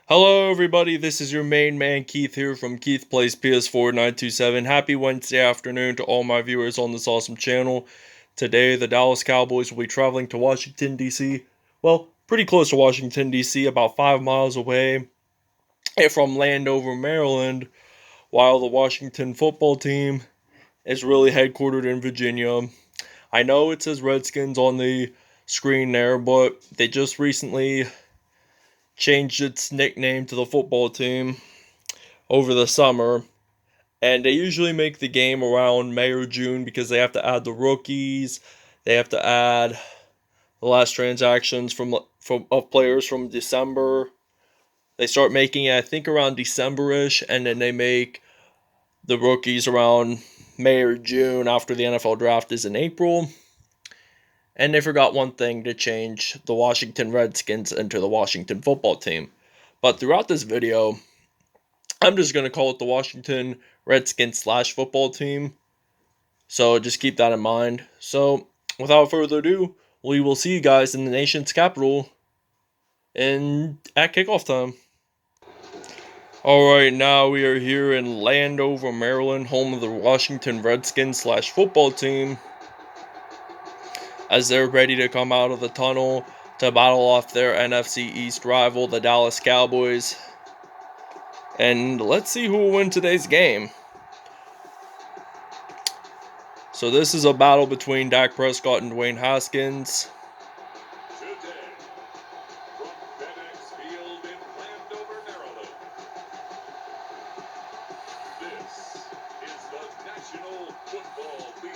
Hello everybody, this is your main man Keith here from Keith Plays PS4 927. Happy Wednesday afternoon to all my viewers on this awesome channel. Today the Dallas Cowboys will be traveling to Washington D.C. Well, pretty close to Washington D.C., about 5 miles away from Landover, Maryland, while the Washington football team is really headquartered in Virginia. I know it says Redskins on the screen there, but they just recently changed its nickname to the football team over the summer, and they usually make the game around May or June because they have to add the rookies, they have to add the last transactions from of players from December. They start making it, I think, around December-ish, and then they make the rookies around May or June after the NFL draft is in April. And they forgot one thing to change the Washington Redskins into the Washington football team. But throughout this video, I'm just going to call it the Washington Redskins / football team. So just keep that in mind. So without further ado, we will see you guys in the nation's capital at kickoff time. Alright, now we are here in Landover, Maryland, home of the Washington Redskins / football team, as they're ready to come out of the tunnel to battle off their NFC East rival, the Dallas Cowboys. And let's see who will win today's game. So this is a battle between Dak Prescott and Dwayne Haskins. This is the National Football League.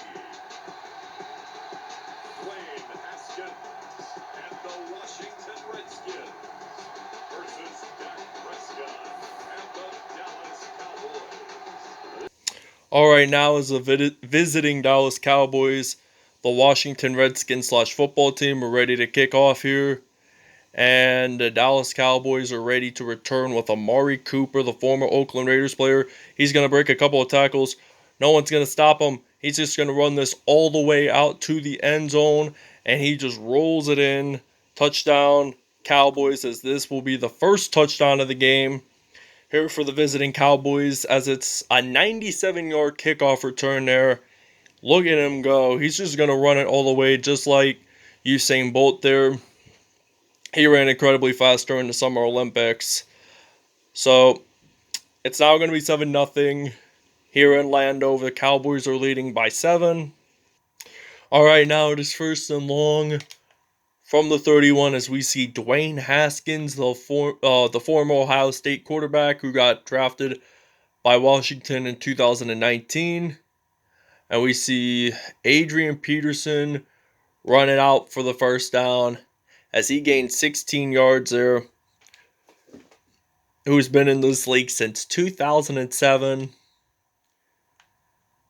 Dwayne Haskins and the Washington Redskins versus Dak Prescott and the Dallas Cowboys. Alright, now as the visiting Dallas Cowboys, the Washington Redskins / football team are ready to kick off here. And the Dallas Cowboys are ready to return with Amari Cooper, the former Oakland Raiders player. He's going to break a couple of tackles. No one's going to stop him. He's just going to run this all the way out to the end zone, and he just rolls it in. Touchdown, Cowboys, as this will be the first touchdown of the game here for the visiting Cowboys, as it's a 97-yard kickoff return there. Look at him go. He's just going to run it all the way, just like Usain Bolt there. He ran incredibly fast during the Summer Olympics. So, it's now going to be 7-0 here in Landover. The Cowboys are leading by 7. Alright, now it is first and long from the 31 as we see Dwayne Haskins, the former Ohio State quarterback who got drafted by Washington in 2019. And we see Adrian Peterson running out for the first down, as he gained 16 yards there, who's been in this league since 2007.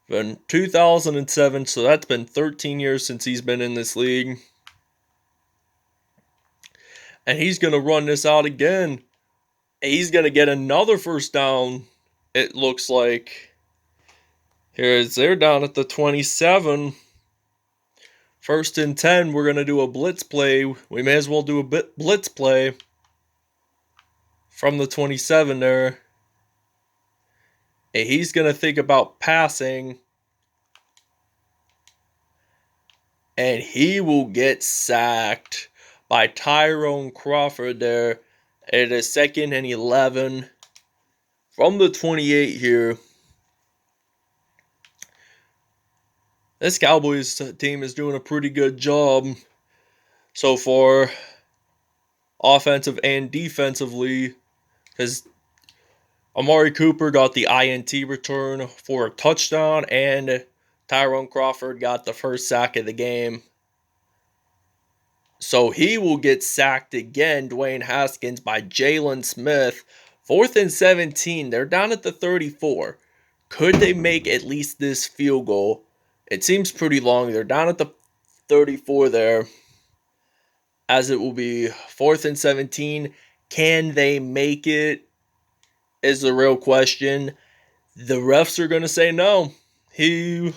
Been 2007, so that's been 13 years since he's been in this league. And he's going to run this out again. He's going to get another first down, it looks like. They're down at the 27. First and 10, we're going to do a blitz play. We may as well do a blitz play from the 27 there. And he's going to think about passing. And he will get sacked by Tyrone Crawford there. It is 2nd and 11 from the 28 here. This Cowboys team is doing a pretty good job so far, offensive and defensively, because Amari Cooper got the INT return for a touchdown, and Tyrone Crawford got the first sack of the game. So he will get sacked again, Dwayne Haskins, by Jalen Smith. 4th and 17. They're down at the 34. Could they make at least this field goal? It seems pretty long. They're down at the 34 there, as it will be 4th and 17. Can they make it is the real question. The refs are going to say no. He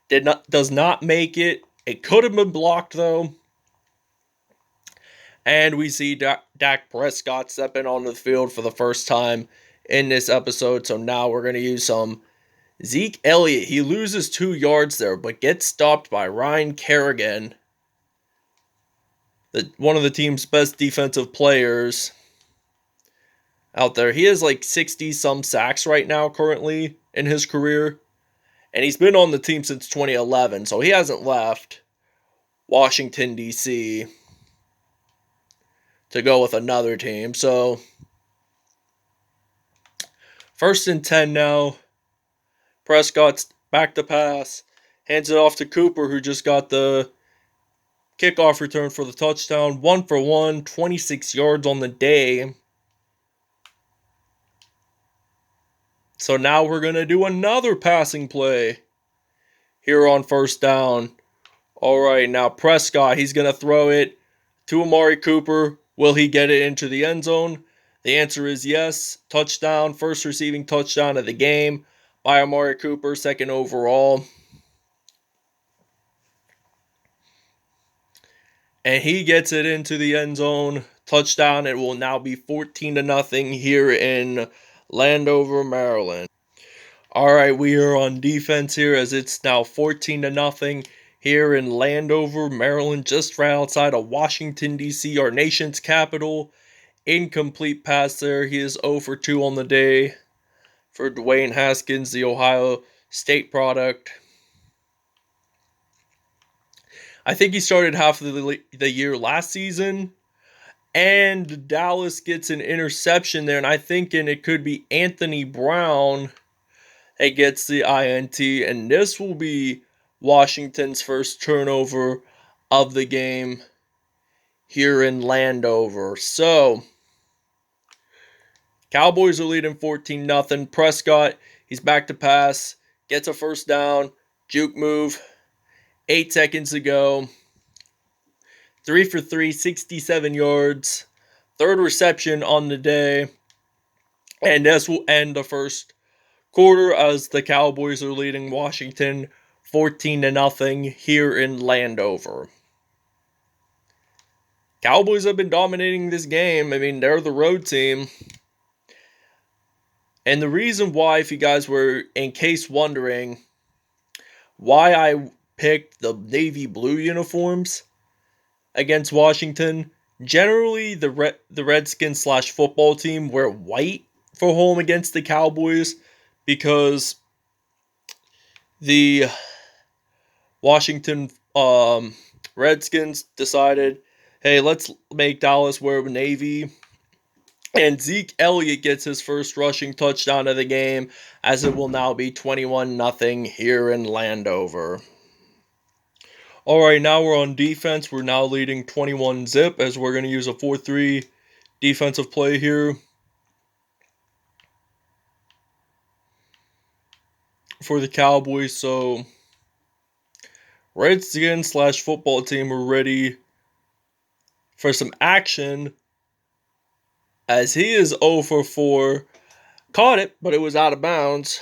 does not make it. It could have been blocked, though. And we see Dak Prescott stepping onto the field for the first time in this episode. So now we're going to use some Zeke Elliott. He loses 2 yards there, but gets stopped by Ryan Kerrigan, one of the team's best defensive players out there. He has like 60-some sacks right now currently in his career. And he's been on the team since 2011, so he hasn't left Washington, D.C. to go with another team. So, 1st and 10 now. Prescott's back to pass. Hands it off to Cooper, who just got the kickoff return for the touchdown. 1 for 1, 26 yards on the day. So now we're going to do another passing play here on 1st down. All right, now Prescott, he's going to throw it to Amari Cooper. Will he get it into the end zone? The answer is yes. Touchdown, first receiving touchdown of the game by Amari Cooper, 2nd overall. And he gets it into the end zone. Touchdown. It will now be 14-0 here in Landover, Maryland. All right, we are on defense here as it's now 14-0 here in Landover, Maryland, just right outside of Washington, D.C., our nation's capital. Incomplete pass there. He is 0 for 2 on the day for Dwayne Haskins, the Ohio State product. I think he started half of the year last season, and Dallas gets an interception there, and I think it could be Anthony Brown that gets the INT, and this will be Washington's first turnover of the game here in Landover. So, Cowboys are leading 14-0. Prescott, he's back to pass, gets a 1st down, juke move, 8 seconds to go. 3 for 3, 67 yards. 3rd reception on the day. And this will end the first quarter as the Cowboys are leading Washington 14-0 here in Landover. Cowboys have been dominating this game. I mean, they're the road team. And the reason why, if you guys were in case wondering why I picked the navy blue uniforms against Washington, generally the Redskins / football team wear white for home against the Cowboys because the Washington Redskins decided, hey, let's make Dallas wear navy. And Zeke Elliott gets his first rushing touchdown of the game, as it will now be 21-0 here in Landover. All right, now we're on defense. We're now leading 21-0 as we're going to use a 4-3 defensive play here for the Cowboys. So, Redskins / football team are ready for some action, as he is 0 for 4. Caught it, but it was out of bounds,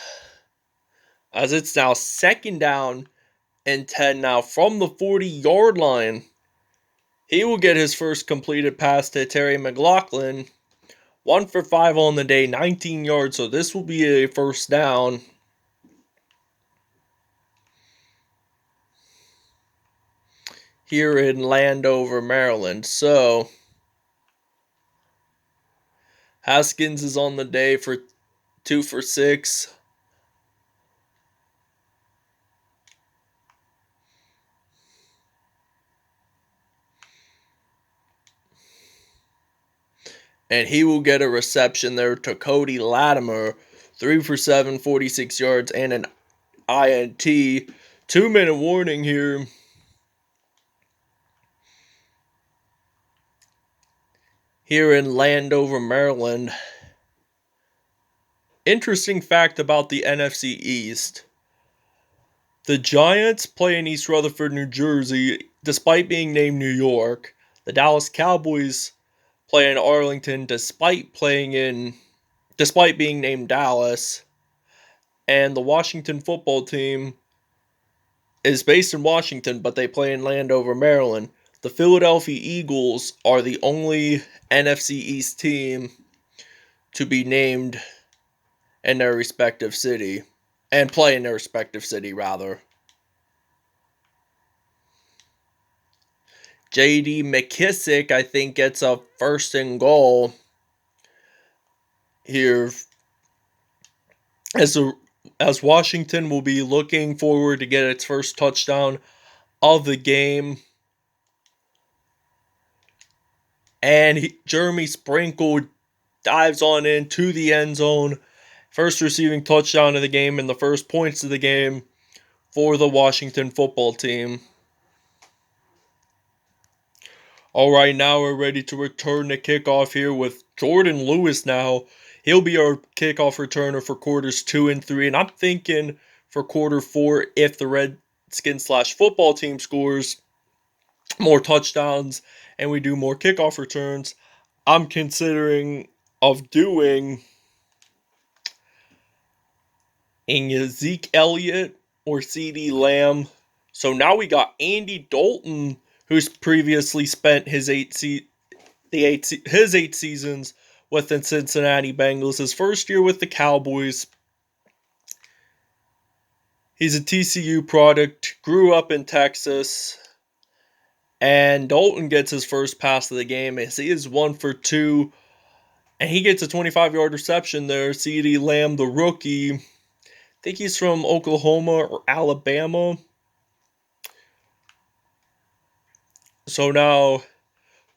as it's now 2nd down and 10 now from the 40-yard line. He will get his first completed pass to Terry McLaughlin. 1 for 5 on the day, 19 yards, so this will be a 1st down. Here in Landover, Maryland. So, Haskins is on the day for 2 for 6. And he will get a reception there to Cody Latimer. 3 for 7, 46 yards, and an INT. 2-minute warning here. Here in Landover, Maryland. Interesting fact about the NFC East. The Giants play in East Rutherford, New Jersey, despite being named New York. The Dallas Cowboys play in Arlington, despite being named Dallas. And the Washington football team is based in Washington, but they play in Landover, Maryland. The Philadelphia Eagles are the only NFC East team to be named in their respective city and play in their respective city, rather. J.D. McKissick, I think, gets a first and goal here as Washington will be looking forward to get its first touchdown of the game. And Jeremy Sprinkle dives on into the end zone. First receiving touchdown of the game and the first points of the game for the Washington football team. All right, now we're ready to return the kickoff here with Jordan Lewis now. He'll be our kickoff returner for quarters 2 and 3. And I'm thinking for quarter 4, if the Redskins / football team scores more touchdowns and we do more kickoff returns, I'm considering of doing Zeke Elliott or CeeDee Lamb. So now we got Andy Dalton, who's previously spent his 8 seasons with the Cincinnati Bengals. His first year with the Cowboys. He's a TCU product, grew up in Texas, and Dalton gets his first pass of the game as he is 1 for 2, and he gets a 25-yard reception there. CeeDee Lamb, the rookie, I think he's from Oklahoma or Alabama. So now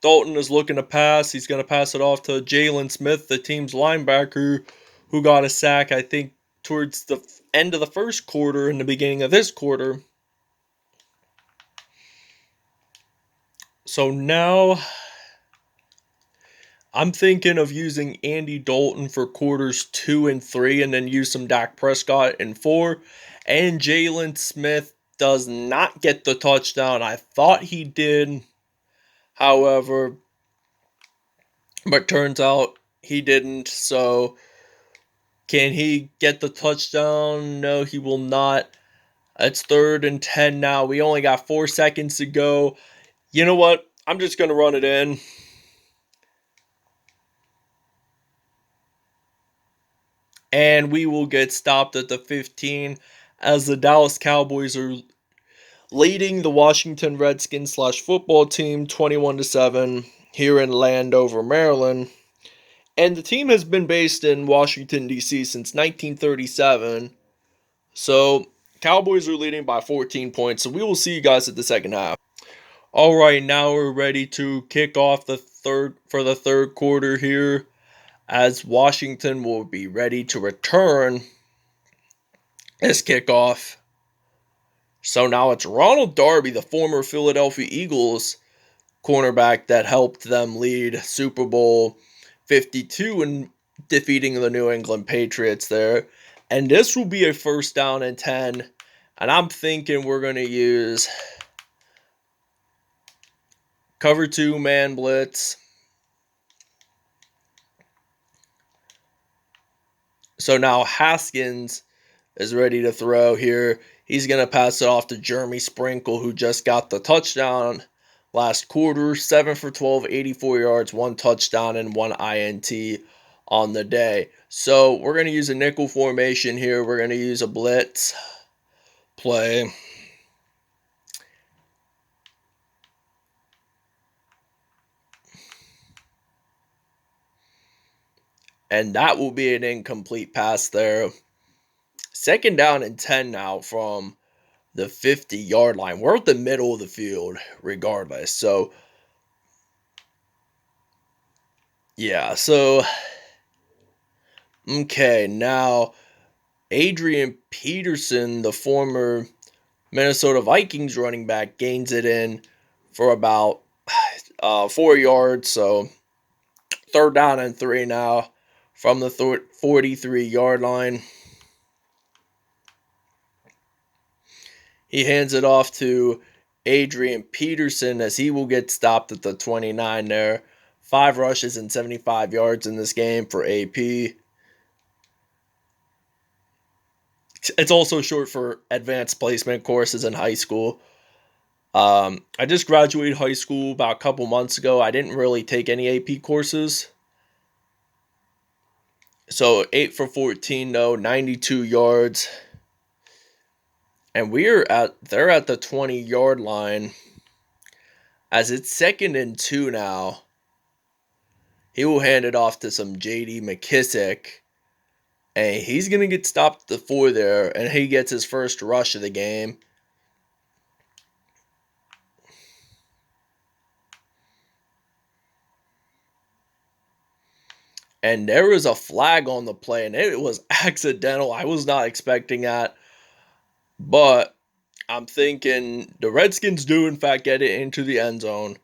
Dalton is looking to pass. He's going to pass it off to Jalen Smith, the team's linebacker, who got a sack, I think, towards the end of the first quarter and the beginning of this quarter. So now I'm thinking of using Andy Dalton for quarters 2 and 3 and then use some Dak Prescott in 4. And Jalen Smith does not get the touchdown. I thought he did, however, but turns out he didn't. So can he get the touchdown? No, he will not. It's 3rd and 10 now. We only got 4 seconds to go. You know what? I'm just going to run it in. And we will get stopped at the 15 as the Dallas Cowboys are leading the Washington Redskins / football team 21-7 here in Landover, Maryland. And the team has been based in Washington, D.C. since 1937. So Cowboys are leading by 14 points. So we will see you guys at the second half. All right, now we're ready to kick off the third quarter here, as Washington will be ready to return this kickoff. So now it's Ronald Darby, the former Philadelphia Eagles cornerback that helped them lead Super Bowl 52 in defeating the New England Patriots there. And this will be a 1st down and 10. And I'm thinking we're going to use cover 2 man blitz. So now Haskins is ready to throw here. He's going to pass it off to Jeremy Sprinkle, who just got the touchdown last quarter. 7 for 12, 84 yards, 1 touchdown, and 1 INT on the day. So we're going to use a nickel formation here. We're going to use a blitz play. And that will be an incomplete pass there. 2nd down and 10 now from the 50-yard line. We're at the middle of the field regardless. So, yeah. So, okay. Now, Adrian Peterson, the former Minnesota Vikings running back, gains it in for about 4 yards. So, 3rd down and 3 now from the 43-yard line. He hands it off to Adrian Peterson as he will get stopped at the 29 there. 5 rushes and 75 yards in this game for AP. It's also short for advanced placement courses in high school. I just graduated high school about a couple months ago. I didn't really take any AP courses. So 8 for 14, though, 92 yards. And they're at the 20-yard line. As it's 2nd and 2 now. He will hand it off to some J.D. McKissick. And he's going to get stopped at the 4 there. And he gets his first rush of the game. And there was a flag on the play. And it was accidental. I was not expecting that. But I'm thinking the Redskins do, in fact, get it into the end zone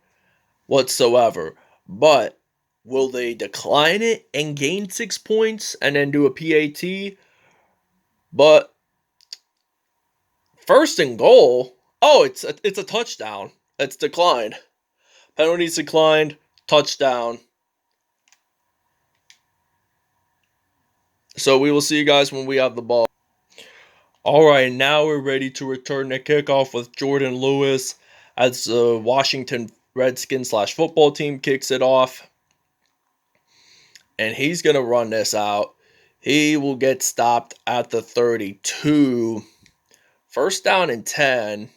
whatsoever. But will they decline it and gain 6 points and then do a PAT? But 1st and goal. Oh, it's a touchdown. It's declined. Penalties declined. Touchdown. So we will see you guys when we have the ball. Alright, now we're ready to return the kickoff with Jordan Lewis as the Washington Redskins / football team kicks it off. And he's going to run this out. He will get stopped at the 32. 1st down and 10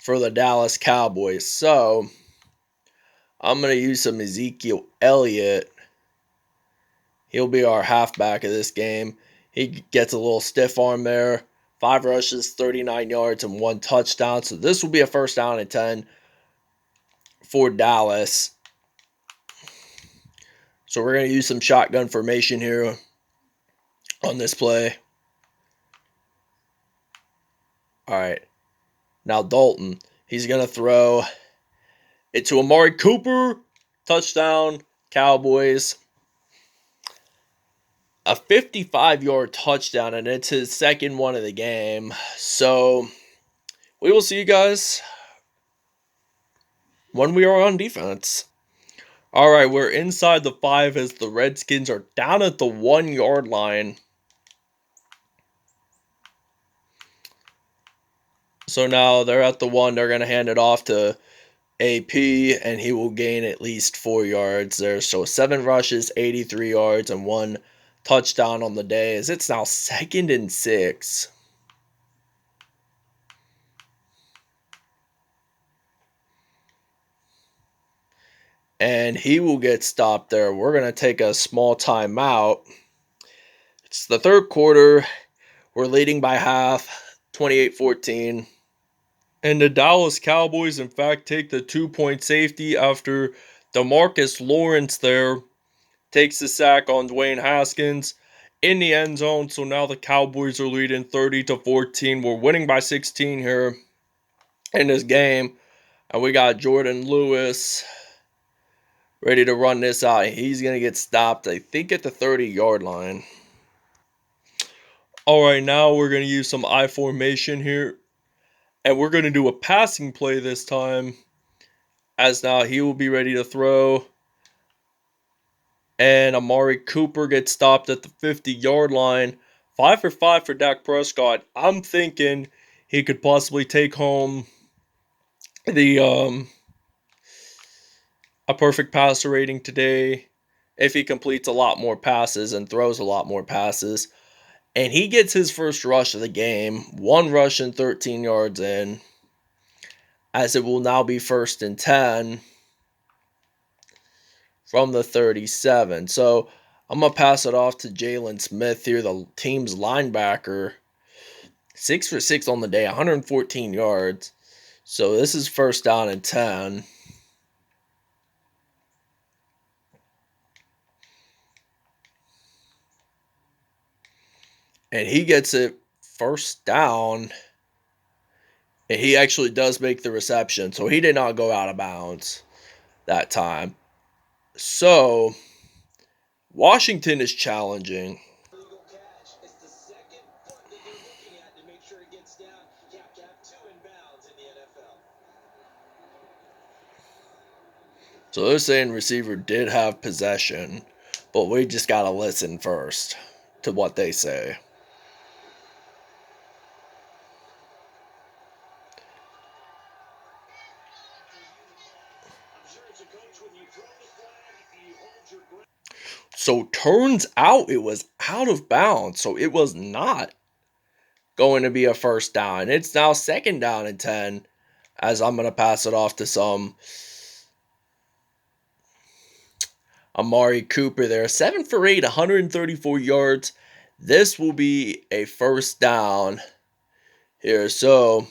for the Dallas Cowboys. So, I'm going to use some Ezekiel Elliott. He'll be our halfback of this game. He gets a little stiff arm there. 5 rushes, 39 yards, and 1 touchdown. So, this will be a 1st down and 10 for Dallas. So, we're going to use some shotgun formation here on this play. Alright. Now Dalton. He's going to throw it to Amari Cooper. Touchdown. Cowboys. A 55-yard touchdown, and it's his 2nd one of the game. So, we will see you guys when we are on defense. Alright, we're inside the 5 as the Redskins are down at the 1-yard line. So now they're at the 1. They're going to hand it off to AP, and he will gain at least 4 yards there. So 7 rushes, 83 yards, and 1 touchdown on the day, as it's now 2nd and 6. And he will get stopped there. We're going to take a small timeout. It's the 3rd quarter. We're leading by half, 28-14. And the Dallas Cowboys, in fact, take the 2-point safety after DeMarcus Lawrence there takes the sack on Dwayne Haskins in the end zone. So now the Cowboys are leading 30-14. We're winning by 16 here in this game. And we got Jordan Lewis ready to run this out. He's going to get stopped, I think, at the 30-yard line. Alright, now we're going to use some I formation here. And we're going to do a passing play this time. As now he will be ready to throw. And Amari Cooper gets stopped at the 50-yard line. 5 for 5 for Dak Prescott. I'm thinking he could possibly take home the a perfect passer rating today if he completes a lot more passes and throws a lot more passes. And he gets his first rush of the game. 1 rush and 13 yards in. As it will now be 1st and 10 from the 37. So I'm going to pass it off to Jalen Smith here, the team's linebacker. 6 for 6 on the day, 114 yards. So this is 1st down and 10. And he gets it 1st down. And he actually does make the reception. So he did not go out of bounds that time. So Washington is challenging. So they're saying receiver did have possession. But we just got to listen first to what they say. So turns out it was out of bounds. So it was not going to be a first down. It's now second down and 10 as I'm going to pass it off to some Amari Cooper there. 7 for 8, 134 yards. This will be a first down here. So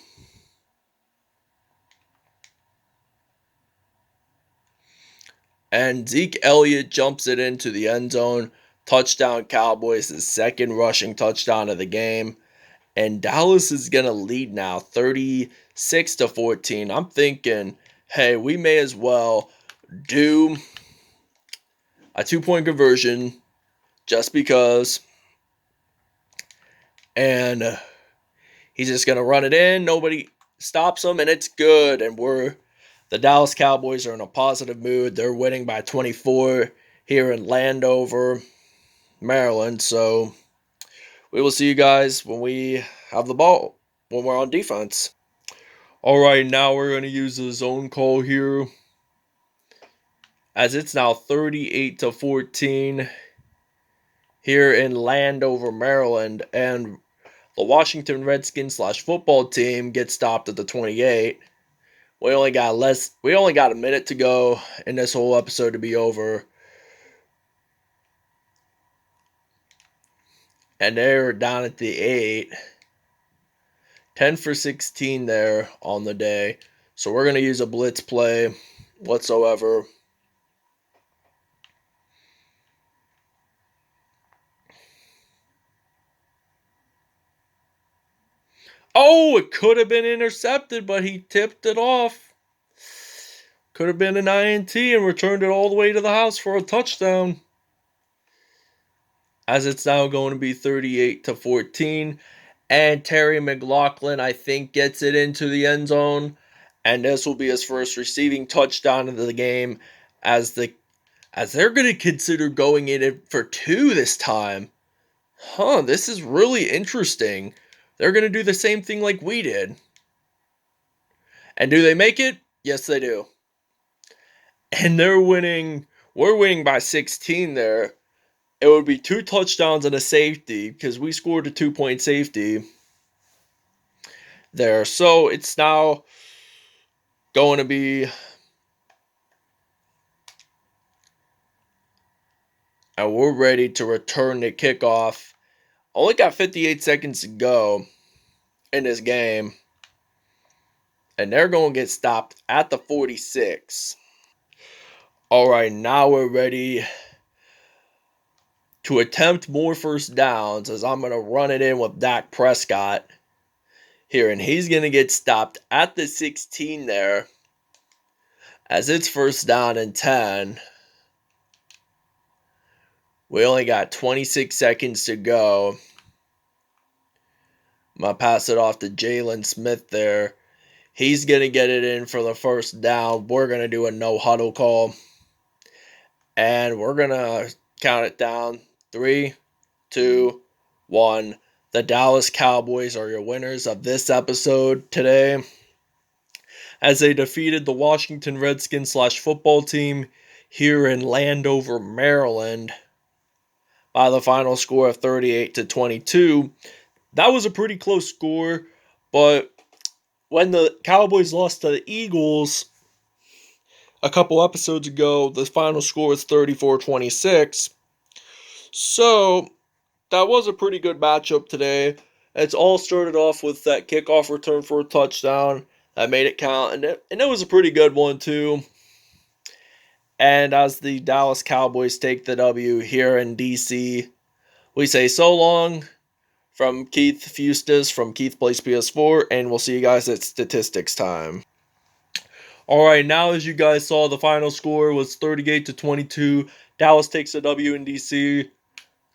and Zeke Elliott jumps it into the end zone. Touchdown Cowboys, his second rushing touchdown of the game. And Dallas is going to lead now 36-14. I'm thinking, hey, we may as well do a 2-point conversion just because. And he's just going to run it in. Nobody stops him, and it's good. And the Dallas Cowboys are in a positive mood. They're winning by 24 here in Landover, Maryland. So we will see you guys when we have the ball, when we're on defense. All right, now we're going to use the zone call here, as it's now 38-14 here in Landover, Maryland, and the Washington Redskins /football team gets stopped at the 28. We only got a minute to go in this whole episode to be over. And they're down at the 8. 10 for 16 there on the day. So we're going to use a blitz play whatsoever. Oh, it could have been intercepted, but he tipped it off. Could have been an INT and returned it all the way to the house for a touchdown. As it's now going to be 38-14. And Terry McLaughlin, I think, gets it into the end zone. And this will be his first receiving touchdown of the game, as they're going to consider going in for 2 this time. This is really interesting. They're going to do the same thing like we did. And do they make it? Yes, they do. And they're winning. We're winning by 16 there. It would be 2 touchdowns and a safety, because we scored a 2-point safety there. So it's now going to be, and we're ready to return the kickoff. Only got 58 seconds to go in this game. And they're going to get stopped at the 46. All right, now we're ready to attempt more first downs, as I'm going to run it in with Dak Prescott here. And he's going to get stopped at the 16 there, as it's first down and 10. We only got 26 seconds to go. I'm going to pass it off to Jalen Smith there. He's going to get it in for the first down. We're going to do a no huddle call. And we're going to count it down. 3, 2, 1. The Dallas Cowboys are your winners of this episode today, as they defeated the Washington Redskins /football team here in Landover, Maryland, by the final score of 38-22. That was a pretty close score, but when the Cowboys lost to the Eagles a couple episodes ago, the final score was 34-26. So that was a pretty good matchup today. It's all started off with that kickoff return for a touchdown that made it count, and it was a pretty good one too. And as the Dallas Cowboys take the W here in D.C., we say so long from Keith Fustas from Keith Plays PS4, and we'll see you guys at statistics time. All right, now as you guys saw, the final score was 38-22. Dallas takes the W in D.C.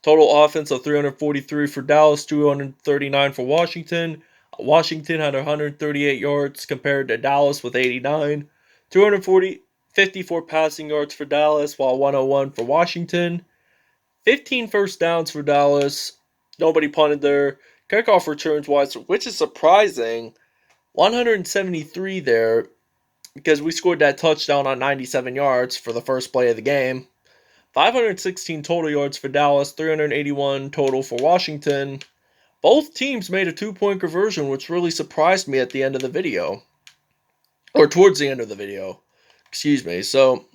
Total offense of 343 for Dallas, 239 for Washington. Washington had 138 yards compared to Dallas with 89. 54 passing yards for Dallas, while 101 for Washington. 15 first downs for Dallas. Nobody punted there. Kickoff returns wise, which is surprising. 173 there, because we scored that touchdown on 97 yards for the first play of the game. 516 total yards for Dallas, 381 total for Washington. Both teams made a 2-point conversion, which really surprised me at the end of the video. Or towards the end of the video. Excuse me. So,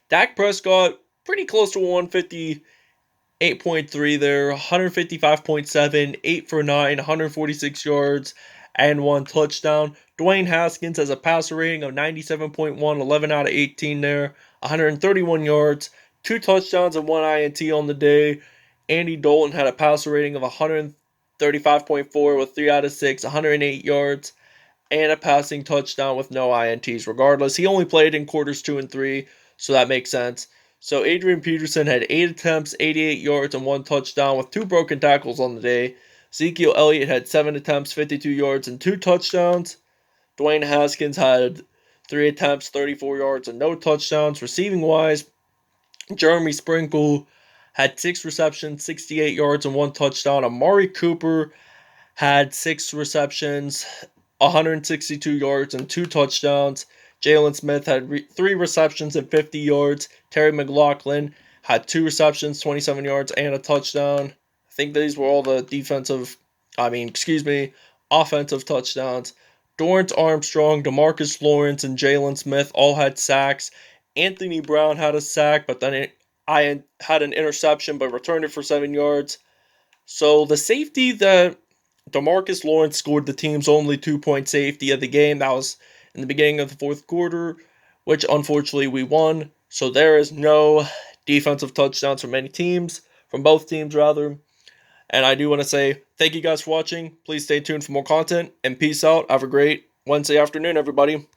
Dak Prescott, pretty close to 158.3 there, 155.7, 8 for 9, 146 yards, and 1 touchdown. Dwayne Haskins has a passer rating of 97.1, 11 out of 18 there, 131 yards, 2 touchdowns, and 1 INT on the day. Andy Dalton had a passer rating of 135.4 with 3 out of 6, 108 yards, and a passing touchdown with no INTs. Regardless, he only played in quarters 2 and 3, so that makes sense. So Adrian Peterson had 8 attempts, 88 yards, and 1 touchdown with 2 broken tackles on the day. Ezekiel Elliott had 7 attempts, 52 yards, and 2 touchdowns. Dwayne Haskins had 3 attempts, 34 yards, and no touchdowns. Receiving-wise, Jeremy Sprinkle had 6 receptions, 68 yards, and 1 touchdown. Amari Cooper had 6 receptions, 162 yards, and 2 touchdowns. Jalen Smith had 3 receptions and 50 yards. Terry McLaughlin had 2 receptions, 27 yards, and a touchdown. I think these were all the offensive touchdowns. Dorrance Armstrong, DeMarcus Lawrence, and Jalen Smith all had sacks. Anthony Brown had a sack, but then I had an interception, but returned it for 7 yards. So the safety that DeMarcus Lawrence scored the team's only 2-point safety of the game. That was in the beginning of the fourth quarter, which unfortunately we won. So there is no defensive touchdowns from both teams rather. And I do want to say thank you guys for watching. Please stay tuned for more content and peace out. Have a great Wednesday afternoon, everybody.